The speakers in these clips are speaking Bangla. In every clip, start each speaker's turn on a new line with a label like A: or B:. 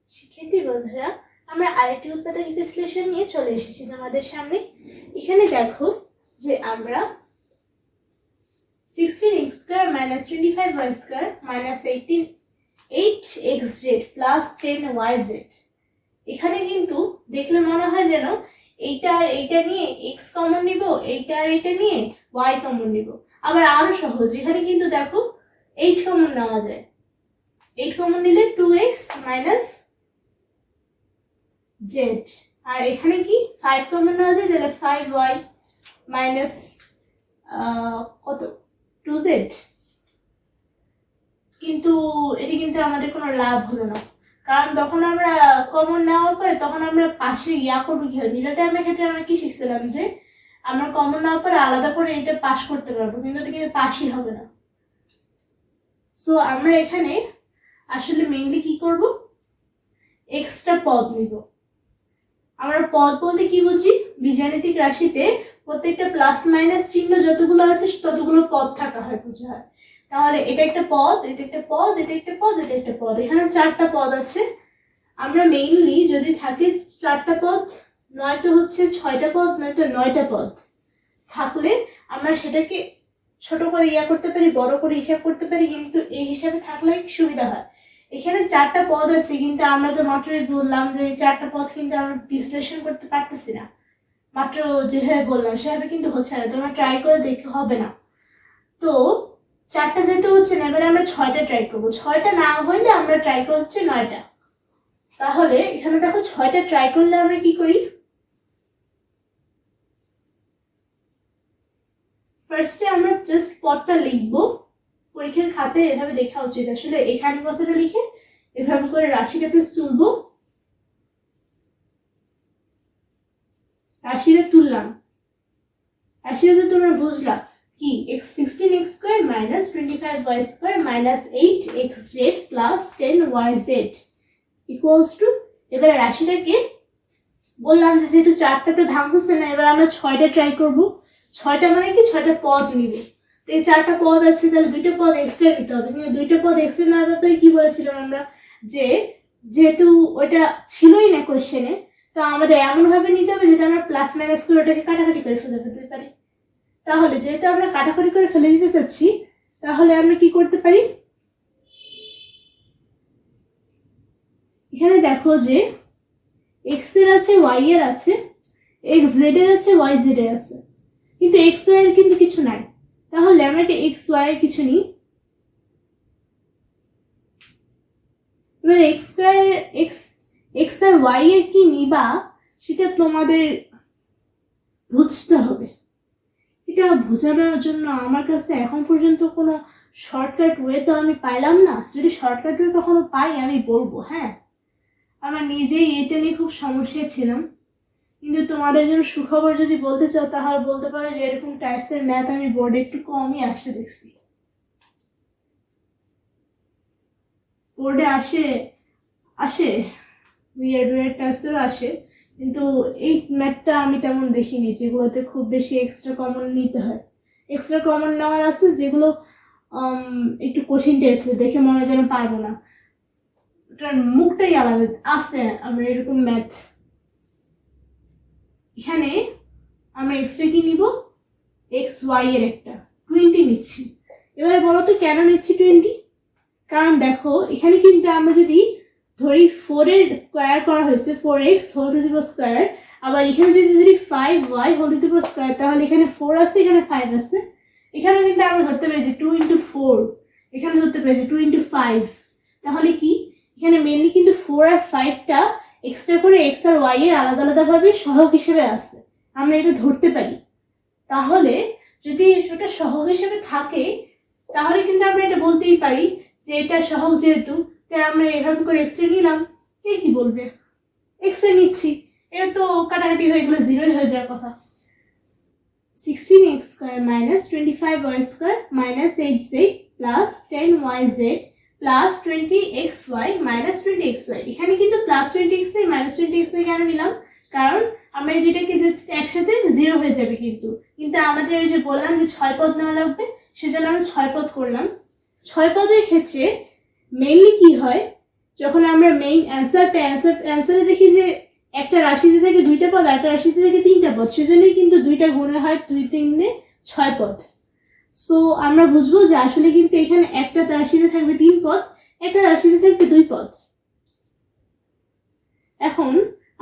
A: শিক্ষার্থী বন্ধুরা, আমরা আরেকটি উৎপাদক বিশ্লেষণ নিয়ে চলে এসেছি তোমাদের সামনে। এখানে দেখো যে আমরা 16x² - 25y² - 8xz + 10yz, এখানে কিন্তু দেখলে মনে হয় যেন এইটা আর এইটা নিয়ে x কমন নিব, এইটা আর এইটা নিয়ে y কমন নিব। আবার আরো সহজ, এখানে কিন্তু দেখো 8 কমন নেওয়া যায়। 8 কমন নিলে 2x - z, আর এখানে কি 5 কমন নেওয়া যায়, তাহলে 5y কত 2z। কিন্তু এটি কিন্তু আমাদের কোনো লাভ হলো না, কারণ তখন আমরা কমন নেওয়ার পরে তখন আমরা পাশে করবো কি হয়, মিডল টার্মের ক্ষেত্রে আমরা কি শিখছিলাম যে আমরা কমন নেওয়ার পরে আলাদা করে এটা পাস করতে পারবো, কিন্তু এটা কিন্তু পাসই হবে না। সো আমরা এখানে আসলে মেইনলি কি করব, এক্সট্রা পদ নিব। আমরা পদ বলতে কি বুঝি, বীজগাণিতিক রাশিতে প্রত্যেকটা প্লাস মাইনাস চিহ্ন যতগুলো আছে ততগুলো পদ থাকা হয়, বোঝা হয়। তাহলে এটা একটা পদ, এটা একটা পদ, এটা একটা পদ, এটা একটা পদ, এখানে 4টা পদ আছে। আমরা মেইনলি যদি থাকে 4টা পদ, নয়তো হচ্ছে 6টা পদ, নয়তো 9টা পদ থাকলে আমরা সেটাকে ছোট করে করতে পারি, বড় করে হিসাব করতে পারি, কিন্তু এই হিসাবে থাকলে সুবিধা হয়। এখানে 4টা পদ আছে, কিন্তু আমরা তো মাত্রই বললাম যে এই 4টা পদ কিন্তু আমরা বিশ্লেষণ করতে পারতেছি না। মাত্র যেভাবে বললাম সেভাবে কিন্তু হচ্ছে না, তোমরা ট্রাই করে দেখে হবে না। তো 4টা যেহেতু হচ্ছে না, এবারে আমরা 6টা ট্রাই করবো। 6টা না হইলে আমরা ট্রাই করছি 9টা। তাহলে এখানে দেখো 6টা ট্রাই করলে আমরা কি করি, ফার্স্টে আমরা জাস্ট পদটা লিখবো। পরীক্ষার খাতে এভাবে লেখা উচিত, আসলে এখানে কথাটা লিখে এভাবে করে রাশিটাতে তুলবো, রাশিটা তুললাম। রাশিটা তোমরা বুঝলা কি, 16x² - 25y² - 8xz + 10yz = এবারে রাশিটাকে বললাম যে যেহেতু 4টাতে ভাঙতেছে না, এবার আমরা 6টা ট্রাই করব। 6টা মানে কি, 6টা পদ নিব। তো এই 4টা পদ আছে, তাহলে 2টা পদ এক্সট্রা নিতে হবে। কিন্তু 2টা পদ এক্সট্রা নেওয়ার ব্যাপারে কি বলেছিলাম আমরা, যে যেহেতু ওইটা ছিলই না কোশ্চেনে, তো আমাদের এমন ভাবে নিতে হবে যেটা আমরা প্লাস মাইনাস করে ওটাকে কাটাকাটি করে ফেলে দিতে পারি। তাহলে যেহেতু আমরা কাটাকাটি করে ফেলে দিতে চাচ্ছি, তাহলে আমরা কি করতে পারি, এখানে দেখো যে x এর আছে, y এর আছে, xz এর আছে, yz এর আছে, কিন্তু xy এর কিন্তু কিছু নাই। তাহলে আমরা একটা xy এর কিছু নিই। এবার x আর y এর কি নিবা সেটা তোমাদের বুঝতে হবে। এটা বোঝানোর জন্য আমার কাছে এখন পর্যন্ত কোনো শর্টকাট ওয়ে তো আমি পাইলাম না। যদি শর্টকাট ওয়ে কখনো পাই আমি বলবো। হ্যাঁ, আমার নিজেই এটা নিয়ে খুব সমস্যায় ছিলাম, কিন্তু তোমাদের জন্য সুখবর যদি বলতে চাও তাহলে বলতে পারো যে এরকম টাইপসের ম্যাথ আমি বোর্ডে একটু কমই আসতে দেখছি। বোর্ডে আসে উইয়ার্ড টাইপসেরও আসে, কিন্তু এই ম্যাথটা আমি তেমন দেখিনি যেগুলোতে খুব বেশি এক্সট্রা কমন নিতে হয়। এক্সট্রা কমন নেওয়ার আছে যেগুলো একটু কঠিন টাইপসের, দেখে মনে হয় যেন পারবো না, ওটার মুখটাই আলাদা আছে। আমরা এরকম ম্যাথ এখানে আমরা এক্সট্রা কি নিব, xy এর একটা 20 নিচ্ছি। এবার বলো তো কেন নিচ্ছি 20? কারণ দেখো এখানে কিন্তু আমরা যদি ধরি 4 এর স্কয়ার করা হয়েছে, 4x whole to the square, আবার এখানে যদি ধরি 5y whole to the square, তাহলে এখানে 4 আছে, এখানে 5 আছে। এখানে কিন্তু আমরা ধরতে পারি যে 2 × 4, এখানে ধরতে পারি যে 2 × 5। তাহলে কি, এখানে মেইনলি কিন্তু 4 আর 5টা এক্সট্রা করে x আর y এর আলাদা আলাদা ভাবে সহগ হিসেবে আছে, আমরা এটা ধরতে পারি। তাহলে যদি সেটা সহগ হিসেবে থাকে তাহলে কিন্তু আমরা এটা বলতেই পারি যে এটা সহগ, যেহেতু আমরা এভাবে করে এক্সট্রা নিলাম। কি বলবে, এক্সট্রা নিচ্ছি, এটা তো কাটাকাটি হয়ে গেলে 0 হয়ে যাওয়ার কথা। 16x² - 25y² - 8z + 10yz + 20xy - 20xy, এখানে কিন্তু +20xy - 20xy কেন নিলাম, কারণ আমরা এই দুইটাকে জাস্ট একসাথে 0 হয়ে যাবে। কিন্তু আমাদের ওই যে বললাম যে 6 পদ নেওয়া লাগবে, সেজন্য আমরা 6 পদ করলাম। 6 পদের ক্ষেত্রে মেইনলি কি হয়, যখন আমরা মেইন অ্যান্সার পাই, অ্যান্সারে দেখি যে একটা রাশিতে থেকে 2টা পদ, একটা রাশিতে থেকে 3টা পদ, সেজন্যই কিন্তু 2টা গুণে হয় 2 3 6 পদ। সো আমরা বুঝবো যে আসলে কিন্তু এখানে একটা রাশিতে থাকবে 3 পদ, একটা রাশিতে থাকবে 2 পদ। এখন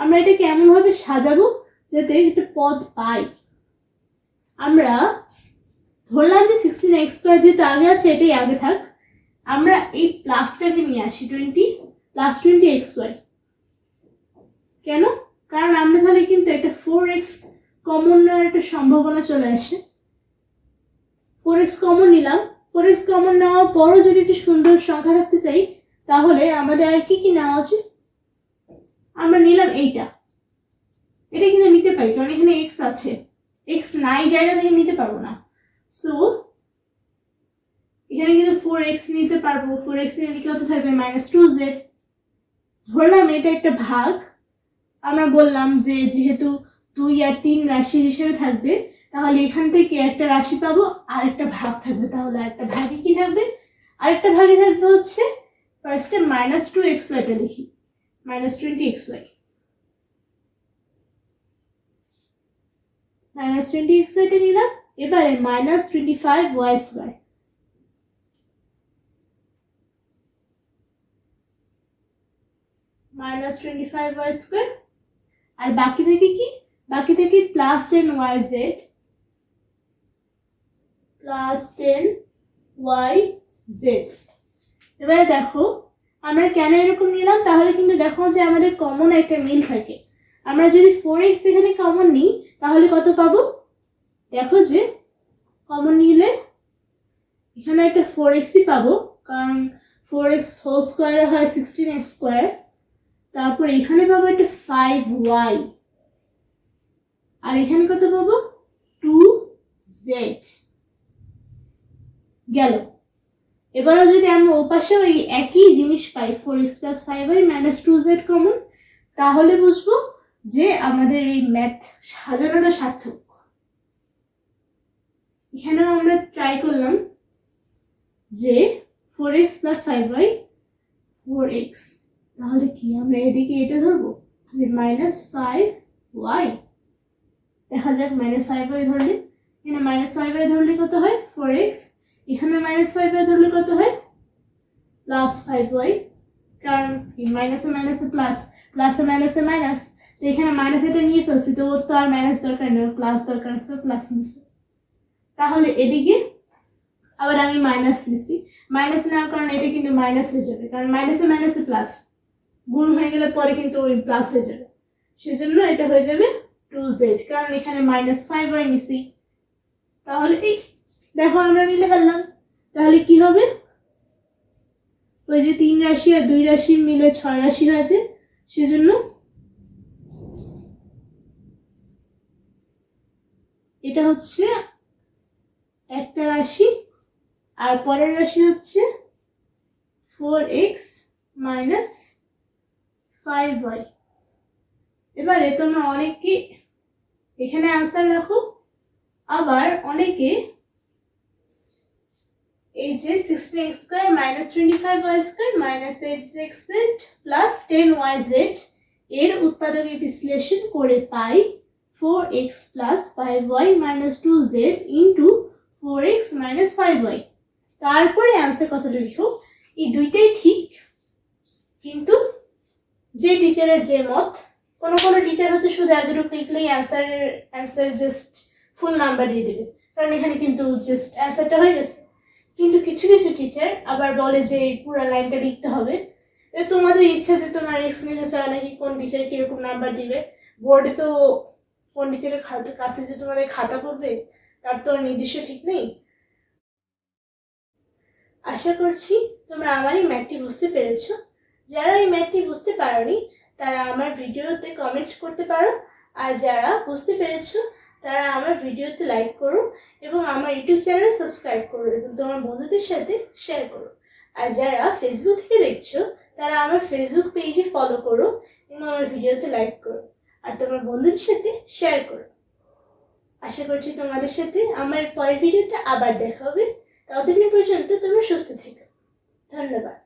A: আমরা এটাকে এমন ভাবে সাজাবো যাতে একটা পদ পাই। আমরা ধরলাম যে 16x² যেটা আগে আছে এটাই আগে থাক, আমরা এই প্লাসটাকে নিয়ে আসি 20 + 20xy। কেন? কারণ আমরা তাহলে কিন্তু একটা 4x কমন নেওয়ার একটা সম্ভাবনা চলে আসে। 4x কমন নিলাম, 4x কমন নেওয়ার পরও যদি একটি সুন্দর সংখ্যা থাকতে চাই তাহলে আমাদের আর কি নেওয়া উচিত? আমরা নিলাম এটা কিন্তু নিতে পারি কারণ এখানে x আছে, x নাই জায়গা থেকে নিতে পারবো না। সো এখানে কিন্তু 4x নিতে পারবো, 4x এর কত থাকবে -2z। ধরলাম এটা একটা ভাগ, আমরা বললাম যে যেহেতু 2 আর 3 রাশির হিসেবে থাকবে তাহলে এখান থেকে একটা রাশি পাবো আর একটা ভাগ থাকবে, তাহলে একটা ভাগে কি থাকবে? আরেকটা ভাগে থাকবে হচ্ছে ফার্স্টে -2xy টা লিখি, -20xy, -20xy টা নিলাম। এবারে -25y², -25y², আর বাকি থেকে কি? বাকি থেকে +10yz, +10yz। এবারে দেখো আমরা কেন এরকম নিলাম, তাহলে কিন্তু দেখো যে আমাদের কমন একটা মিল থাকে। আমরা যদি 4x এখানে কমন নিই তাহলে কত পাবো? দেখো যে কমন নিলে এখানে একটা 4xই পাবো, কারণ 4x হোল স্কোয়ারে হয় 16x²। তারপর এখানে পাবো একটা 5y, আর এখানে কত পাবো? 2z গেল। এবারও যদি আমরা ওপাশে ওই একই জিনিস পাই 4x + 5y - 2z কমন, তাহলে বুঝবো যে আমাদের এই ম্যাথ সাজানোটা সার্থক। এখানেও আমরা ট্রাই করলাম যে 4x + 5y, 4x, তাহলে কি আমরা এদিকে এটা ধরবো -5y, দেখা যাক -5y ধরলে, এখানে -5y ধরলে কত হয়? 4x, এখানে -5y ধরলে কত হয়? +5y, কারণ মাইনাসে মাইনাসে প্লাস, প্লাসে মাইনাসে মাইনাস, তো এখানে মাইনাস এটা নিয়ে ফেলছি, তো ওর তো আর মাইনাস দরকার নেই, প্লাস দরকার আছে, প্লাস নিচ্ছি। তাহলে এদিকে আবার আমি মাইনাস নিচ্ছি, মাইনাস নেওয়ার কারণে এটা কিন্তু মাইনাস হয়ে যাবে, কারণ মাইনাসে মাইনাসে প্লাস, গুণ হয়ে গেলে পরে কিন্তু ওই প্লাস হয়ে যাবে, সেজন্য এটা হয়ে যাবে 2z, কারণ এখানে -5y নিচ্ছি। তাহলে এই দেখো আমরা মিলে ফেললাম, তাহলে কি হবে? ওই যে 3 রাশি আর 2 রাশি মিলে 6 রাশি হয়েছে, সেজন্য এটা হচ্ছে একটা রাশি, আর পরের রাশি হচ্ছে 4x - 5y। এবারে তোমরা অনেকে এখানে আনসার লেখো, আবার অনেকে এই যে 16x² - 25y² - 8xz + 10yz এর উৎপাদকে বিশ্লেষণ করে পাই 4x + 5y - 2z * 4x - 5y। তারপরে অ্যান্সার কথাটা লিখো। এই দুইটাই ঠিক, কিন্তু যে টিচারের যে মত, কোনো টিচার হচ্ছে শুধু এতটুকু লিখলেই অ্যান্সার জাস্ট ফুল নাম্বার দিয়ে দেবে, কারণ এখানে কিন্তু জাস্ট অ্যান্সারটা হয়ে গেছে। কিন্তু কিছু কিছু টিচার আবার বলে যে পুরো লাইনটা লিখতে হবে। তোমাদের ইচ্ছা যে তোমরা রিস্ক নিতে চাও নাকি কোন টিচার কিরকম নাম্বার দিবে। বোর্ডে তো কোন টিচারের কাছে যে তোমাদের খাতা পড়বে তার তো নির্দিষ্ট ঠিক নেই। আশা করছি তোমরা আমার এই ম্যাথটি বুঝতে পেরেছো। যারা এই ম্যাথটি বুঝতে পারোনি তারা আমার ভিডিওতে কমেন্ট করতে পারো, আর যারা বুঝতে পেরেছো তারা আমার ভিডিওতে লাইক করো এবং আমার ইউটিউব চ্যানেলে সাবস্ক্রাইব করো এবং তোমার বন্ধুদের সাথে শেয়ার করো। আর যারা ফেসবুক থেকে দেখছো তারা আমার ফেসবুক পেজে ফলো করো এবং আমার ভিডিওতে লাইক করো আর তোমার বন্ধুদের সাথে শেয়ার করো। আশা করছি তোমাদের সাথে আমার পরের ভিডিওতে আবার দেখা হবে। ততদিন পর্যন্ত তোমরা সুস্থ থেকো। ধন্যবাদ।